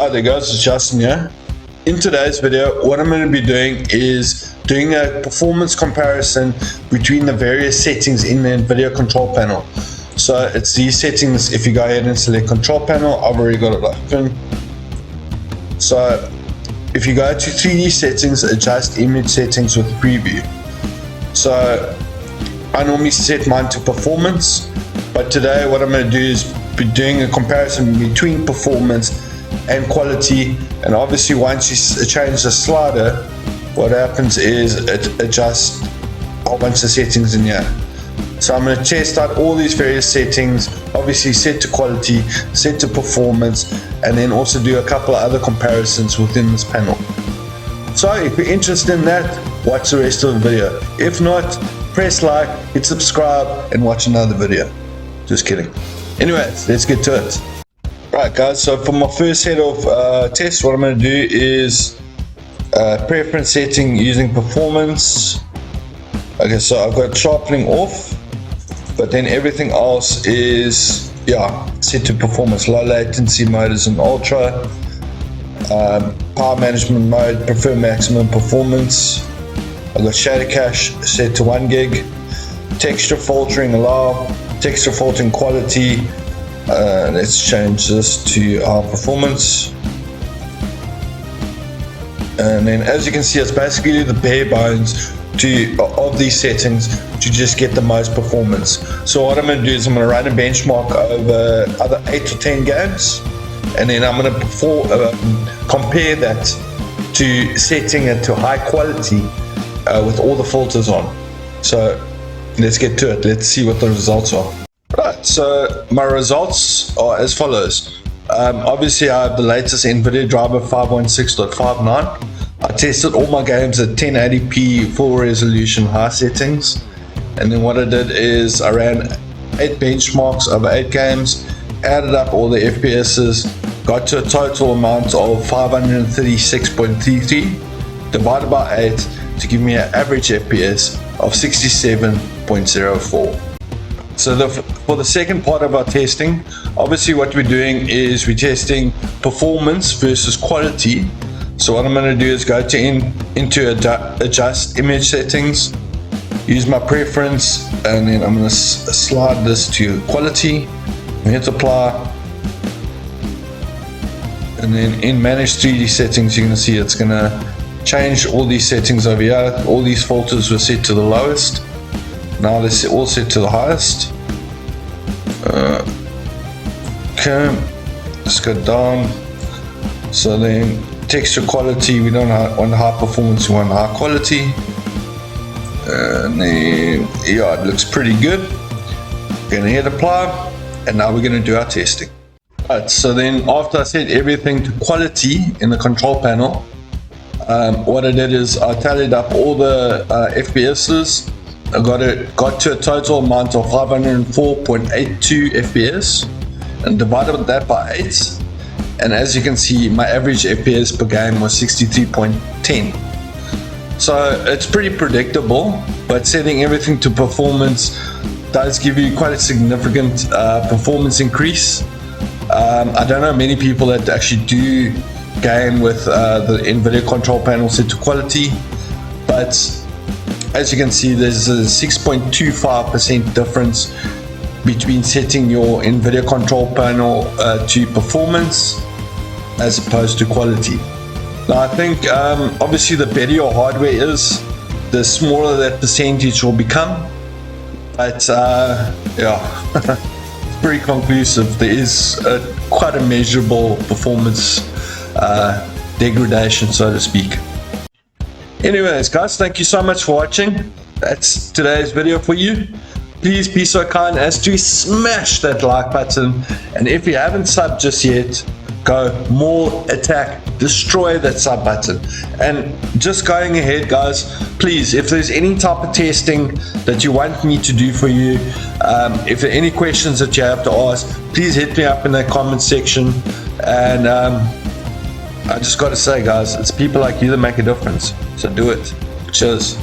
Alright there guys, it's Justin here. In today's video, what I'm going to be doing is doing a performance comparison between the various settings in the Nvidia Control Panel. So it's these settings. If you go ahead and select Control Panel, I've already got it open. So if you go to 3D settings, adjust image settings with preview. So I normally set mine to performance, but today what I'm going to do is be doing a comparison between performance and quality. And obviously once you change the slider, what happens is it adjusts a whole bunch of settings in here. So I'm going to test out all these various settings, obviously set to quality, set to performance, and then also do a couple of other comparisons within this panel. So if you're interested in that, watch the rest of the video. If not, press like, hit subscribe, and watch another video. Just kidding. Anyways, let's get to it. Right guys, so for my first set of tests, what I'm going to do is preference setting using performance. Okay, so I've got sharpening off, but then everything else is set to performance. Low latency mode is in ultra. Power management mode, prefer maximum performance. I've got shader cache set to 1 gig. Texture filtering allow. Texture filtering quality. Let's change this to our performance. And then as you can see, it's basically the bare bones of these settings to just get the most performance. So what I'm going to do is I'm going to run a benchmark over either 8 or 10 games, and then I'm going to compare that to setting it to high quality with all the filters on. So let's get to it. Let's see what the results are. Right, so my results are as follows. Obviously I have the latest Nvidia driver 516.59. I tested all my games at 1080p full resolution high settings, and then what I did is I ran 8 benchmarks over 8 games, added up all the FPSs, got to a total amount of 536.33 divided by 8 to give me an average FPS of 67.04. So for the second part of our testing, obviously what we're doing is we're testing performance versus quality. So what I'm going to do is go to into adjust image settings, use my preference, and then I'm going to slide this to quality, hit apply, and then in manage 3D settings you're going to see it's going to change all these settings over here. All these filters were set to the lowest. Now they're all set to the highest. Okay, let's go down. So then texture quality, we don't want high performance, we want high quality. And then it looks pretty good. Gonna hit apply, and now we're gonna do our testing. Right, so then after I set everything to quality in the control panel, what I did is I tallied up all the FPSs. I got to a total amount of 504.82 FPS and divided that by 8, and as you can see my average FPS per game was 63.10. so it's pretty predictable, but setting everything to performance does give you quite a significant performance increase. I don't know many people that actually do game with the Nvidia Control Panel set to quality, but as you can see there's a 6.25% difference between setting your Nvidia Control Panel to performance as opposed to quality. Now I think obviously the better your hardware is, the smaller that percentage will become, but it's very conclusive. There is quite a measurable performance degradation, so to speak. Anyways guys, thank you so much for watching. That's today's video for you. Please be so kind as to smash that like button, and if you haven't subbed just yet, go more, attack, destroy that sub button. And just going ahead guys, please, if there's any type of testing that you want me to do for you, if there are any questions that you have to ask, please hit me up in the comment section. And I just got to say guys, it's people like you that make a difference, so do it. Cheers.